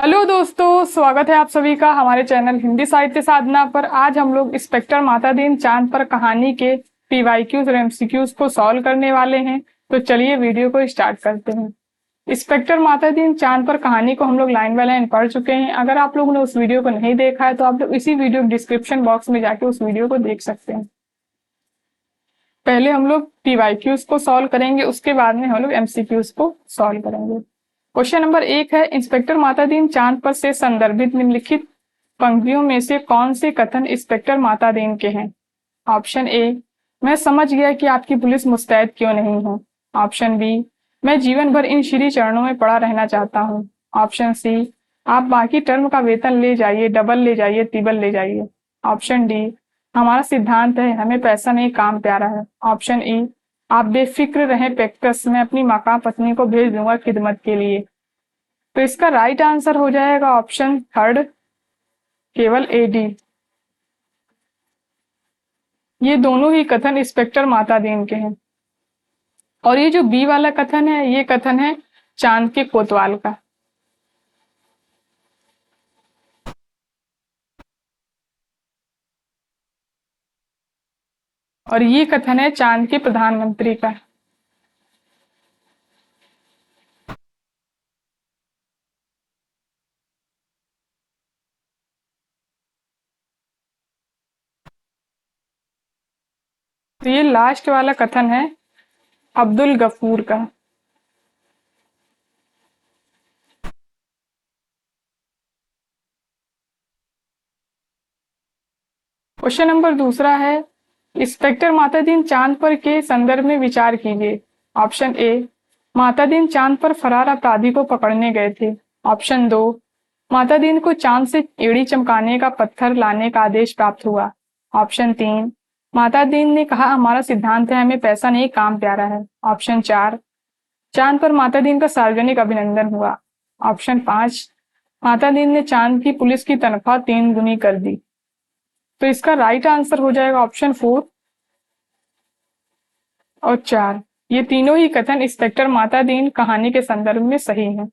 Hello दोस्तों, स्वागत है आप सभी का हमारे चैनल हिंदी साहित्य साधना पर। आज हम लोग इंस्पेक्टर मातादीन चांद पर कहानी के पीवाईक्यूज और एमसीक्यूज को सॉल्व करने वाले हैं। तो चलिए वीडियो को स्टार्ट करते हैं। इंस्पेक्टर मातादीन चांद पर कहानी को हम लोग लाइन बाय लाइन पढ़ चुके हैं। अगर आप लोगों ने उस वीडियो को नहीं देखा है तो आप लोग इसी वीडियो डिस्क्रिप्शन बॉक्स में जाके उस वीडियो को देख सकते हैं। पहले हम लोग पीवाईक्यूज को सॉल्व करेंगे, उसके बाद में हम लोग एमसीक्यूज को सॉल्व करेंगे। क्वेश्चन नंबर 1 है, इंस्पेक्टर मातादीन चांद पर से संदर्भित निम्नलिखित पंक्तियों में से कौन से कथन इंस्पेक्टर मातादीन के हैं? ऑप्शन ए, मैं समझ गया कि आपकी पुलिस मुस्तैद क्यों नहीं है। ऑप्शन बी, मैं जीवन भर इन श्री चरणों में पड़ा रहना चाहता हूँ। ऑप्शन सी, आप बाकी टर्म का वेतन ले जाइए, डबल ले जाइए, ट्रिपल ले जाइए। ऑप्शन डी, हमारा सिद्धांत है, हमें पैसा नहीं काम प्यारा है। ऑप्शन ई, आप बेफिक्र रहें पेक्टस, मैं अपनी मकाम पत्नी को भेज दूंगा खिदमत के लिए। तो इसका राइट आंसर हो जाएगा ऑप्शन थर्ड, केवल एडी। ये दोनों ही कथन इंस्पेक्टर मातादीन के हैं। और ये जो बी वाला कथन है, ये कथन है चांद के कोतवाल का। और ये कथन है चांद के प्रधानमंत्री का। तो ये लास्ट वाला कथन है अब्दुल गफूर का। क्वेश्चन नंबर दूसरा है, इंस्पेक्टर मातादीन चांद पर के संदर्भ में विचार कीजिए। ऑप्शन ए, मातादीन चांद पर फरार अपराधी को पकड़ने गए थे। ऑप्शन दो, मातादीन को चांद से एड़ी चमकाने का पत्थर लाने का आदेश प्राप्त हुआ। ऑप्शन तीन, मातादीन ने कहा हमारा सिद्धांत है, हमें पैसा नहीं काम प्यारा है। ऑप्शन चार, चांद पर मातादीन का सार्वजनिक अभिनंदन हुआ। ऑप्शन पांच, मातादीन ने चांद की पुलिस की तनख्वाह 3 गुनी कर दी। तो इसका राइट आंसर हो जाएगा ऑप्शन 4 और 4। ये तीनों ही कथन इंस्पेक्टर मातादीन कहानी के संदर्भ में सही हैं।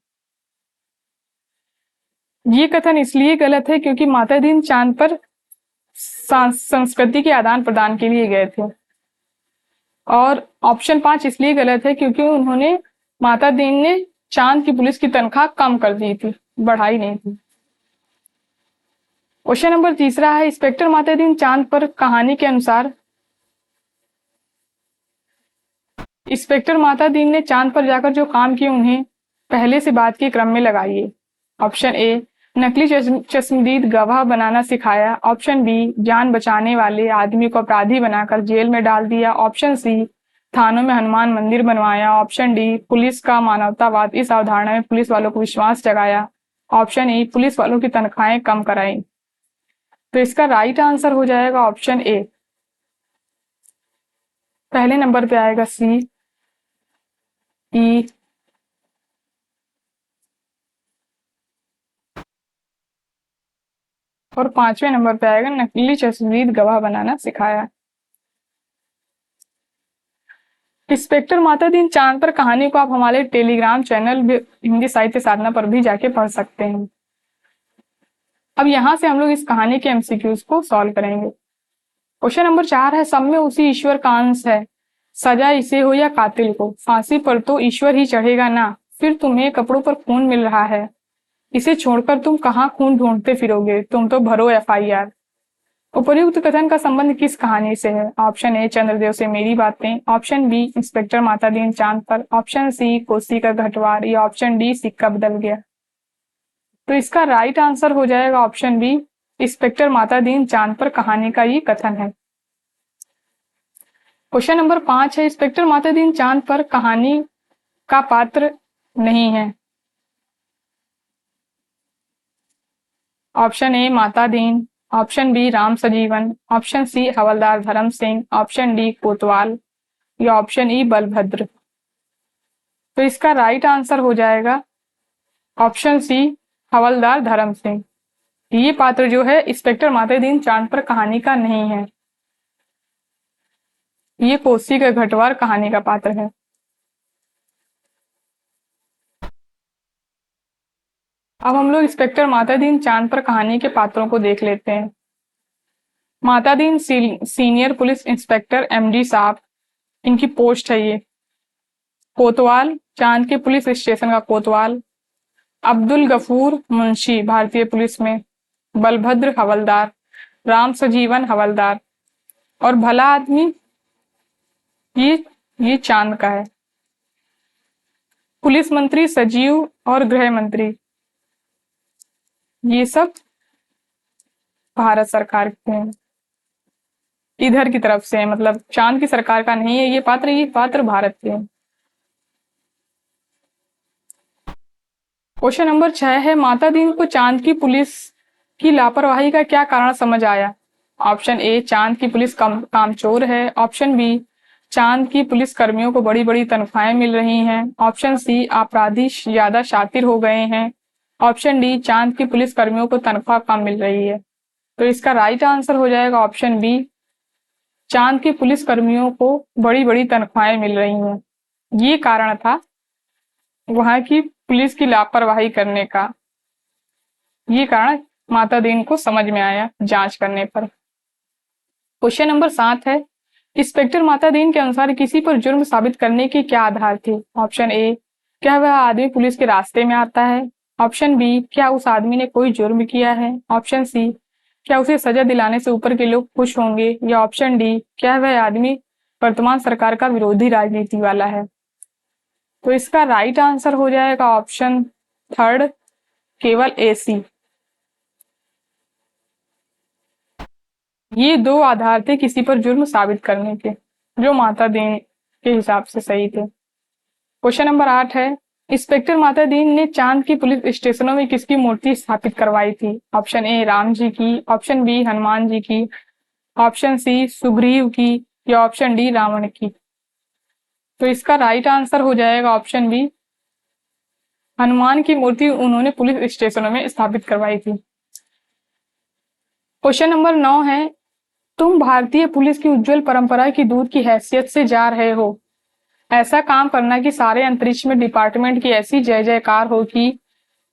ये कथन इसलिए गलत है क्योंकि मातादीन चांद पर संस्कृति के आदान प्रदान के लिए गए थे। और ऑप्शन 5 इसलिए गलत है क्योंकि उन्होंने मातादीन ने चांद की पुलिस की तनख्वाह कम कर दी थी, बढ़ाई नहीं थी। क्वेश्चन नंबर तीसरा है, इंस्पेक्टर मातादीन चांद पर कहानी के अनुसार इंस्पेक्टर मातादीन ने चांद पर जाकर जो काम किए उन्हें पहले से बात के क्रम में लगाइए। ऑप्शन ए, नकली चश्मदीद गवाह बनाना सिखाया। ऑप्शन बी, जान बचाने वाले आदमी को अपराधी बनाकर जेल में डाल दिया। ऑप्शन सी, थानों में हनुमान मंदिर बनवाया। ऑप्शन डी, पुलिस का मानवतावाद, इस अवधारणा में पुलिस वालों को विश्वास जगाया। ऑप्शन ई, पुलिस वालों की तनख्वाहें कम कराई। तो इसका राइट आंसर हो जाएगा ऑप्शन ए। पहले नंबर पे आएगा सी, ई, और 5वें नंबर पे आएगा नकली चश्मदीद गवाह बनाना सिखाया। इंस्पेक्टर मातादीन चांद पर कहानी को आप हमारे टेलीग्राम चैनल हिंदी साहित्य साधना पर भी जाके पढ़ सकते हैं। अब यहां से हम लोग इस कहानी के एमसीक्यूज को सॉल्व करेंगे। क्वेश्चन नंबर 4 है, सब में उसी ईश्वर का अंश है, सजा इसे हो या कातिल को, फांसी पर तो ईश्वर ही चढ़ेगा ना, फिर तुम्हें कपड़ों पर खून मिल रहा है, इसे छोड़कर तुम कहाँ खून ढूंढते फिरोगे, तुम तो भरो एफआईआर। उपर्युक्त कथन का संबंध किस कहानी से है? ऑप्शन ए, चंद्रदेव से मेरी बातें। ऑप्शन बी, इंस्पेक्टर मातादीन चांद पर। ऑप्शन सी, कोसी का घटवार। या ऑप्शन डी, सिक्का बदल गया। तो इसका राइट आंसर हो जाएगा ऑप्शन बी, इंस्पेक्टर मातादीन चांद पर कहानी का ये कथन है। क्वेश्चन नंबर 5 है, इंस्पेक्टर मातादीन चांद पर कहानी का पात्र नहीं है। Option A, Matadeen. Option B, Ram Sajivan. Option C, Havildar Dharam Singh. Option D, कोतवाल। या ऑप्शन ई, बलभद्र। तो इसका राइट आंसर हो जाएगा ऑप्शन सी, हवलदार धर्म सिंह। ये पात्र जो है इंस्पेक्टर मातादीन चांद पर कहानी का नहीं है, ये कोसी का घटवार कहानी का पात्र है। अब हम लोग इंस्पेक्टर माता दीन चांद पर कहानी के पात्रों को देख लेते हैं। माता दीन सीनियर पुलिस इंस्पेक्टर एमडी साहब, इनकी पोस्ट है ये। कोतवाल, चांद के पुलिस स्टेशन का कोतवाल। अब्दुल गफूर मुंशी, भारतीय पुलिस में। बलभद्र हवलदार, राम सजीवन हवलदार। और भला आदमी, ये चांद का है। पुलिस मंत्री सजीव और गृह मंत्री, ये सब भारत सरकार के हैं, इधर की तरफ से है, मतलब चांद की सरकार का नहीं है ये पात्र भारत के हैं। क्वेश्चन नंबर 6 है, माता दीन को चांद की पुलिस की लापरवाही का क्या कारण समझ आया? ऑप्शन ए, चांद की पुलिस कामचोर है। ऑप्शन बी, चांद की पुलिस कर्मियों को बड़ी बड़ी तनख्वाहें मिल रही हैं। ऑप्शन सी, अपराधी ज्यादा शातिर हो गए हैं। ऑप्शन डी, चांद की पुलिस कर्मियों को तनख्वाह कम मिल रही है। तो इसका राइट आंसर हो जाएगा ऑप्शन बी, चांद के पुलिस कर्मियों को बड़ी बड़ी तनख्वाहें मिल रही हैं। ये कारण था वहां की पुलिस की लापरवाही करने का। ये कारण माता दीन को समझ में आया जांच करने पर। क्वेश्चन नंबर 7 है, इंस्पेक्टर माता दीन के अनुसार किसी पर जुर्म साबित करने के क्या आधार थे? ऑप्शन ए, क्या वह आदमी पुलिस के रास्ते में आता है। ऑप्शन बी, क्या उस आदमी ने कोई जुर्म किया है। ऑप्शन सी, क्या उसे सजा दिलाने से ऊपर के लोग खुश होंगे। या ऑप्शन डी, क्या वह आदमी वर्तमान सरकार का विरोधी राजनीति वाला है। तो इसका राइट आंसर हो जाएगा ऑप्शन थर्ड, केवल एसी। ये दो आधार थे किसी पर जुर्म साबित करने के, जो माता दीन के हिसाब से सही थे। क्वेश्चन नंबर 8 है, इंस्पेक्टर माता दीन ने चांद की पुलिस स्टेशनों में किसकी मूर्ति स्थापित करवाई थी? ऑप्शन ए, राम जी की। ऑप्शन बी, हनुमान जी की। ऑप्शन सी, सुग्रीव की। या ऑप्शन डी, रावण की। तो इसका राइट आंसर हो जाएगा ऑप्शन बी, हनुमान की मूर्ति उन्होंने पुलिस स्टेशनों में स्थापित करवाई थी। क्वेश्चन नंबर 9 है, तुम भारतीय पुलिस की उज्जवल परंपरा की दूत की हैसियत से जा रहे हो। ऐसा काम करना कि सारे अंतरिक्ष में डिपार्टमेंट की ऐसी जय जयकार हो कि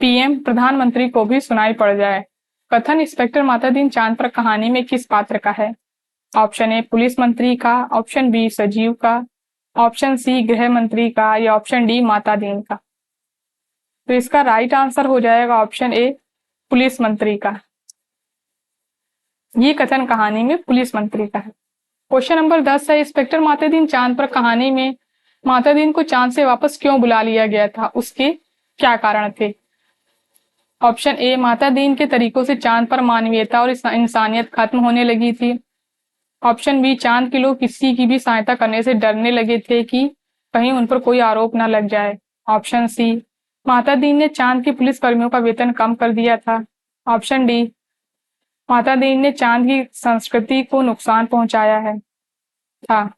पीएम प्रधानमंत्री को भी सुनाई पड़ जाए। कथन इंस्पेक्टर माता दीन चांद पर कहानी में किस पात्र का है? ऑप्शन ए, पुलिस मंत्री का। ऑप्शन बी, सजीव का। ऑप्शन सी, गृह मंत्री का। या ऑप्शन डी, माता दीन का। तो इसका राइट आंसर हो जाएगा ऑप्शन ए, पुलिस मंत्री का। ये कथन कहानी में पुलिस मंत्री का है। क्वेश्चन नंबर 10 है, इंस्पेक्टर माता दीन चांद पर कहानी में माता दीन को चांद से वापस क्यों बुला लिया गया था? उसके क्या कारण थे? ऑप्शन ए, माता दीन के तरीकों से चांद पर मानवीयता और इंसानियत खत्म होने लगी थी। ऑप्शन बी, चांद के लोग किसी की भी सहायता करने से डरने लगे थे कि कहीं उन पर कोई आरोप न लग जाए। ऑप्शन सी, माता दीन ने चांद के पुलिस कर्मियों का वेतन कम कर दिया था। ऑप्शन डी, माता दीन ने चांद की संस्कृति को नुकसान पहुंचाया है था।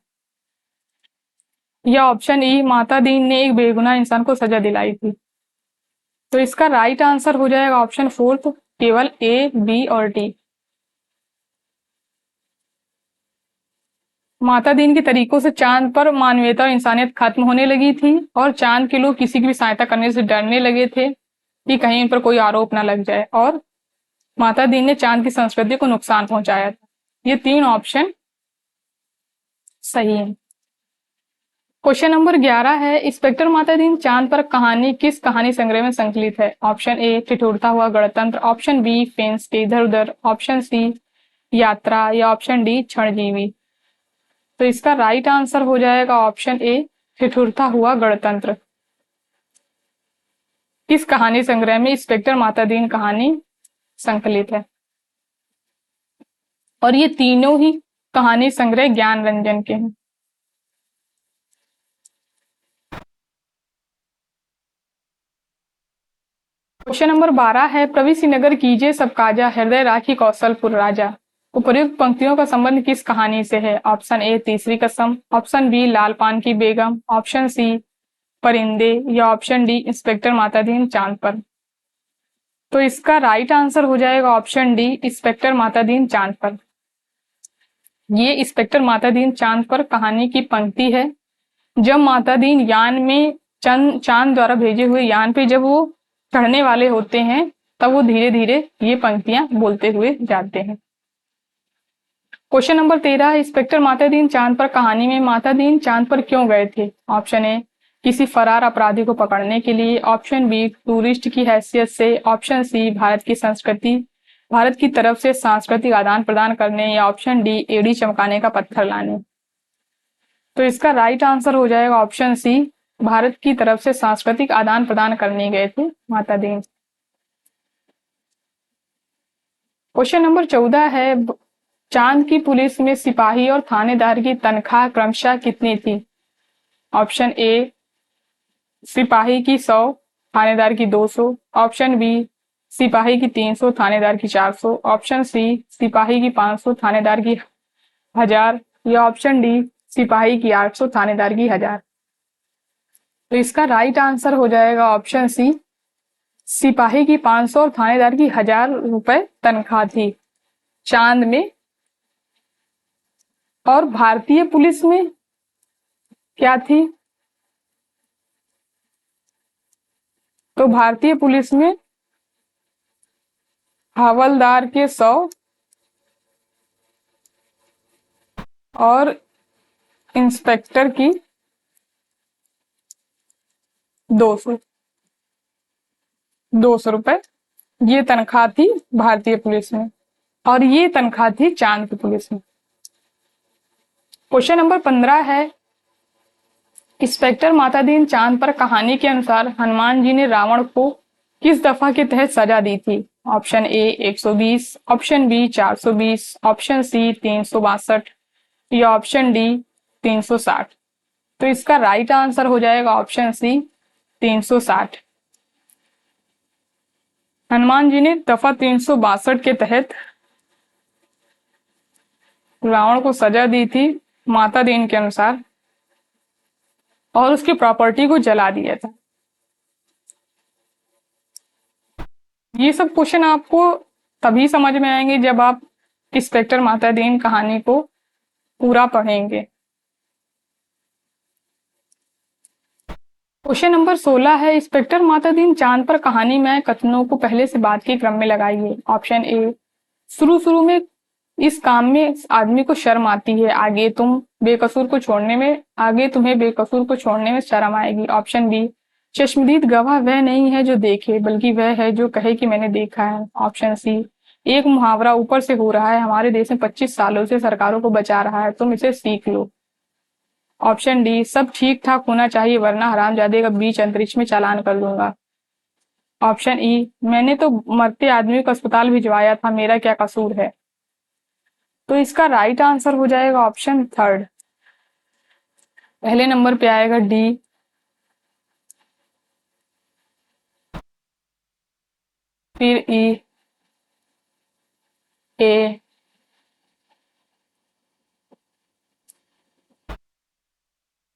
या ऑप्शन ई, माता दीन ने एक बेगुनाह इंसान को सजा दिलाई थी। तो इसका राइट आंसर हो जाएगा ऑप्शन फोर्थ, केवल ए, बी और डी। माता दीन के तरीकों से चांद पर मानवीयता और इंसानियत खत्म होने लगी थी और चांद के लोग किसी की भी सहायता करने से डरने लगे थे कि कहीं उन पर कोई आरोप ना लग जाए, और माता दीन ने चांद की संस्कृति को नुकसान पहुंचाया था। ये 3 ऑप्शन सही है। क्वेश्चन नंबर 11 है, इंस्पेक्टर माता दीन चांद पर कहानी किस कहानी संग्रह में संकलित है? ऑप्शन ए, ठिठुरता हुआ गणतंत्र। ऑप्शन बी, फेंस के इधर उधर। ऑप्शन सी, यात्रा। या ऑप्शन डी, क्षणजीवी। तो इसका राइट आंसर हो जाएगा ऑप्शन ए, ठिठुरता हुआ गणतंत्र। किस कहानी संग्रह में इंस्पेक्टर माता दीन कहानी संकलित है? और ये तीनों ही कहानी संग्रह ज्ञान रंजन के हैं। क्वेश्चन नंबर 12 है, प्रविसी नगर कीजिए सब काजा, हृदय राखी कौशलपुर राजा। उपर्युक्त पंक्तियों का संबंध किस कहानी से है? ऑप्शन ए, तीसरी कसम। ऑप्शन बी, लाल पान की बेगम। ऑप्शन सी, परिंदे। या ऑप्शन डी, इंस्पेक्टर माता दीन चांद पर। तो इसका राइट आंसर हो जाएगा ऑप्शन डी, इंस्पेक्टर माता दीन चांद पर। ये इंस्पेक्टर माता दीन चांद पर कहानी की पंक्ति है। जब माता दीन यान में चांद द्वारा भेजे हुए यान पे जब वो चढ़ने वाले होते हैं तब वो धीरे धीरे ये पंक्तियां बोलते हुए जाते हैं। क्वेश्चन नंबर 13, इंस्पेक्टर माता दीन चांद पर कहानी में माता दीन चांद पर क्यों गए थे? ऑप्शन ए, किसी फरार अपराधी को पकड़ने के लिए। ऑप्शन बी, टूरिस्ट की हैसियत से। ऑप्शन सी, भारत की तरफ से सांस्कृतिक आदान प्रदान करने। या ऑप्शन डी, एड़ी चमकाने का पत्थर लाने। तो इसका राइट आंसर हो जाएगा ऑप्शन सी, भारत की तरफ से सांस्कृतिक आदान प्रदान करने गए थे माता दीन। क्वेश्चन नंबर 14 है, चांद की पुलिस में सिपाही और थानेदार की तनख्वाह क्रमशः कितनी थी? ऑप्शन ए, सिपाही की 100, थानेदार की 200। ऑप्शन बी, सिपाही की 300, थानेदार की 400। ऑप्शन सी, सिपाही की 500, थानेदार की 1000। या ऑप्शन डी, सिपाही की 800, थानेदार की 1000। तो इसका राइट आंसर हो जाएगा ऑप्शन सी, सिपाही की 500 और थानेदार की 1000 रुपए तनख्वाह थी चांद में। और भारतीय पुलिस में क्या थी? तो भारतीय पुलिस में हवलदार के 100 और इंस्पेक्टर की 200 रुपए ये तनख्वाह थी भारतीय पुलिस में, और ये तनख्वाह थी चांद की पुलिस में। क्वेश्चन नंबर 15 है, इंस्पेक्टर माता दीन चांद पर कहानी के अनुसार हनुमान जी ने रावण को किस दफा के तहत सजा दी थी? Option A 120, option B 420, option C 362 या ऑप्शन डी 360। तो इसका राइट आंसर हो जाएगा ऑप्शन सी 360। हनुमान जी ने दफा 362 के तहत रावण को सजा दी थी माता दीन के अनुसार, और उसकी प्रॉपर्टी को जला दिया था। ये सब क्वेश्चन आपको तभी समझ में आएंगे जब आप इंस्पेक्टर माता दीन कहानी को पूरा पढ़ेंगे। क्वेश्चन नंबर 16 है, इंस्पेक्टर माता दीन चांद पर कहानी में कथनों को पहले से बाद के क्रम में लगाइए। ऑप्शन ए, शुरू में इस काम में आदमी को शर्म आती है, आगे तुम्हें बेकसूर को छोड़ने में शर्म आएगी। ऑप्शन बी, चश्मदीद गवाह वह नहीं है जो देखे, बल्कि वह है जो कहे कि मैंने देखा है। ऑप्शन सी, एक मुहावरा ऊपर से हो रहा है, हमारे देश में 25 सालों से सरकारों को बचा रहा है, तुम इसे सीख लो। ऑप्शन डी, सब ठीक ठाक होना चाहिए वरना हरामजादे का बीच अंतरिक्ष में चालान कर दूंगा। ऑप्शन ई, मैंने तो मरते आदमी को अस्पताल भिजवाया था, मेरा क्या कसूर है। तो इसका राइट आंसर हो जाएगा ऑप्शन थर्ड, पहले नंबर पे आएगा डी, फिर ई, ए,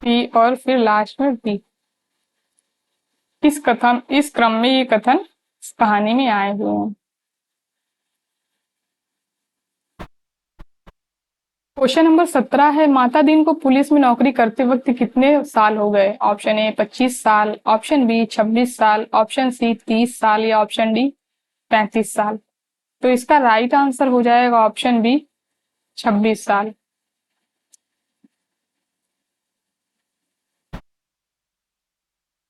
पी और फिर लास्ट में बी। इस क्रम में ये कथन इस कहानी में आए हुए हैं। क्वेश्चन नंबर 17 है, माता दीन को पुलिस में नौकरी करते वक्त कितने साल हो गए? ऑप्शन ए 25 साल, ऑप्शन बी 26 साल, ऑप्शन सी 30 साल या ऑप्शन डी 35 साल। तो इसका राइट आंसर हो जाएगा ऑप्शन बी 26 साल।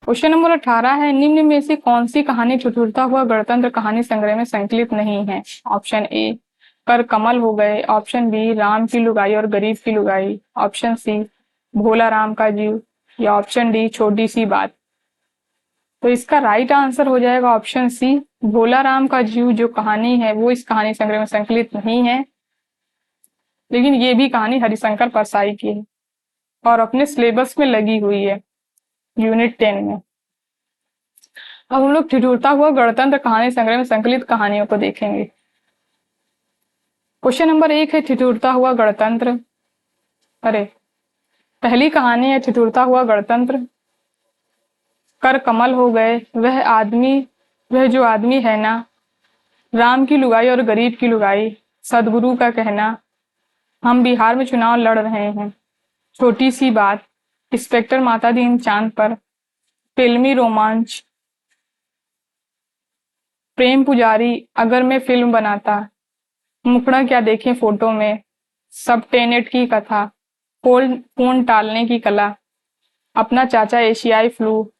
क्वेश्चन नंबर 18 है, निम्न में से कौन सी कहानी ठिठुरता हुआ गणतंत्र कहानी संग्रह में संकलित नहीं है? ऑप्शन ए, कर कमल हो गए। ऑप्शन बी, राम की लुगाई और गरीब की लुगाई। ऑप्शन सी, भोला राम का जीव। या ऑप्शन डी, छोटी सी बात। तो इसका राइट आंसर हो जाएगा ऑप्शन सी, भोला राम का जीव जो कहानी है वो इस कहानी संग्रह में संकलित नहीं है, लेकिन ये भी कहानी हरिशंकर परसाई की है और अपने सिलेबस में लगी हुई है यूनिट 10 में। अब हम लोग ठिठुरता हुआ गणतंत्र कहानी संग्रह में संकलित कहानियों को देखेंगे। क्वेश्चन नंबर 1 है, ठिठुरता हुआ गणतंत्र। पहली कहानी है ठिठुरता हुआ गणतंत्र। कर कमल हो गए, वह जो आदमी है ना, राम की लुगाई और गरीब की लुगाई, सदगुरु का कहना, हम बिहार में चुनाव लड़ रहे हैं, छोटी सी बात, इंस्पेक्टर माता दीन चांद पर, फिल्मी रोमांच, प्रेम पुजारी, अगर मैं फिल्म बनाता, मुखड़ा क्या देखें फोटो में, सब टेनेट की कथा, फोन टालने की कला, अपना चाचा एशियाई फ्लू,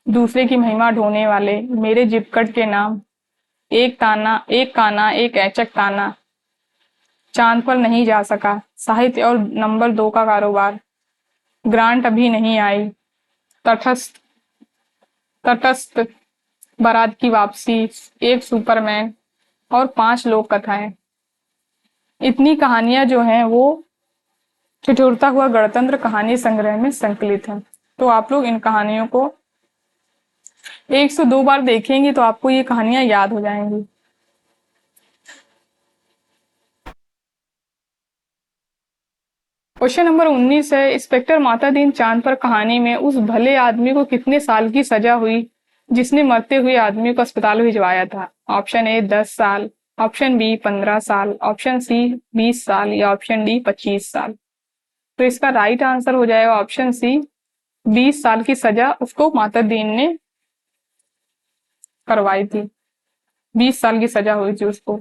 दूसरे की महिमा ढोने वाले, मेरे जिपकट के नाम, एक ताना, एक काना, एक ऐचक ताना, चांद पर नहीं जा सका, साहित्य और नंबर 2 का कारोबार, ग्रांट अभी नहीं आई, तटस्थ तटस्थ, बारात की वापसी, एक सुपरमैन और 5 लोक कथाएं। इतनी कहानियां जो हैं वो ठिठुरता हुआ गणतंत्र कहानी संग्रह में संकलित हैं। तो आप लोग इन कहानियों को 102 बार देखेंगे तो आपको ये कहानियां याद हो जाएंगी। क्वेश्चन नंबर 19 है, इंस्पेक्टर माता दीन चांद पर कहानी में उस भले आदमी को कितने साल की सजा हुई जिसने मरते हुए आदमी को अस्पताल भिजवाया था? ऑप्शन ए 10 साल, ऑप्शन बी 15 साल, ऑप्शन सी 20 साल या ऑप्शन डी 25 साल। तो इसका राइट आंसर हो जाएगा ऑप्शन सी, 20 साल की सजा उसको माता दीन ने करवाई थी। 20 साल की सजा हुई थी उसको।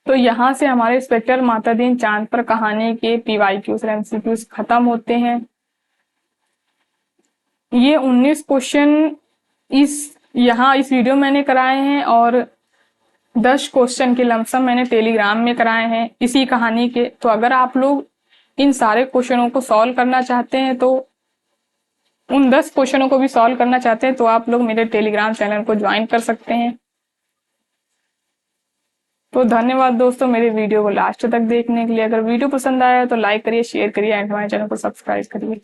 तो यहाँ से हमारे इंस्पेक्टर माता दीन चांद पर कहानी के पीवाईक्यूज और एमसीक्यूज खत्म होते हैं। ये 19 क्वेश्चन इस वीडियो मैंने कराए हैं और 10 क्वेश्चन के लमसम मैंने टेलीग्राम में कराए हैं इसी कहानी के। तो अगर आप लोग इन सारे क्वेश्चनों को सॉल्व करना चाहते हैं, तो उन 10 क्वेश्चनों को भी सॉल्व करना चाहते हैं, तो आप लोग मेरे टेलीग्राम चैनल को ज्वाइन कर सकते हैं। तो धन्यवाद दोस्तों मेरे वीडियो को लास्ट तक देखने के लिए। अगर वीडियो पसंद आया तो लाइक करिए, शेयर करिए एंड हमारे चैनल को सब्सक्राइब करिए।